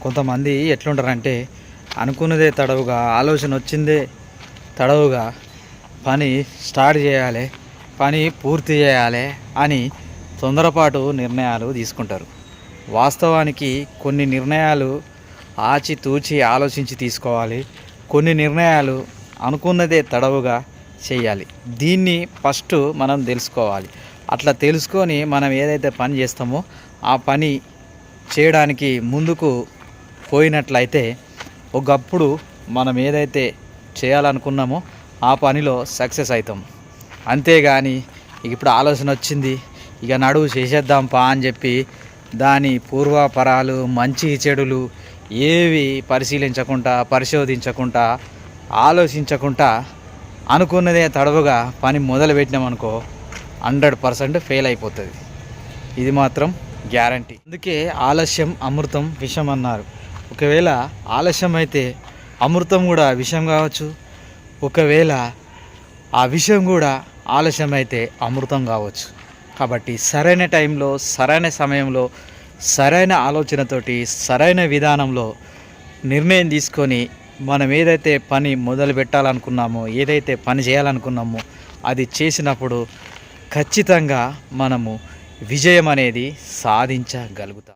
కొంతమంది ఎట్లుంటారంటే అనుకున్నదే తడవుగా, ఆలోచన వచ్చిందే తడవుగా పని స్టార్ట్ చేయాలి, పని పూర్తి చేయాలి అని తొందరపాటు నిర్ణయాలు తీసుకుంటారు. వాస్తవానికి కొన్ని నిర్ణయాలు ఆచితూచి ఆలోచించి తీసుకోవాలి. కొన్ని నిర్ణయాలు అనుకున్నదే తడవుగా చేయాలి. దీన్ని ఫస్ట్ మనం తెలుసుకోవాలి. అట్లా తెలుసుకొని మనం ఏదైతే పని చేస్తామో ఆ పని చేయడానికి ముందుకు పోయినట్లయితే ఒకప్పుడు మనం ఏదైతే చేయాలనుకున్నామో ఆ పనిలో సక్సెస్ అవుతాం. అంతేగాని ఇప్పుడు ఆలోచన వచ్చింది ఇక నడువు చేసేద్దాంపా అని చెప్పి దాని పూర్వాపరాలు మంచి చెడులు ఏవి పరిశీలించకుండా, పరిశోధించకుండా, ఆలోచించకుండా అనుకున్నదే తడవుగా పని మొదలుపెట్టినామనుకో 100% ఫెయిల్ అయిపోతుంది. ఇది మాత్రం గ్యారంటీ. అందుకే ఆలస్యం అమృతం విషం అన్నారు. ఒకవేళ ఆలస్యం అయితే అమృతం కూడా విషం కావచ్చు, ఒకవేళ ఆ విషయం కూడా ఆలస్యం అయితే అమృతం కావచ్చు. కాబట్టి సరైన టైంలో, సరైన సమయంలో, సరైన ఆలోచనతోటి, సరైన విధానంలో నిర్ణయం తీసుకొని మనం ఏదైతే పని మొదలు పెట్టాలనుకున్నామో, ఏదైతే పని చేయాలనుకున్నామో అది చేసినప్పుడు ఖచ్చితంగా మనము విజయం అనేది సాధించగలుగుతాం.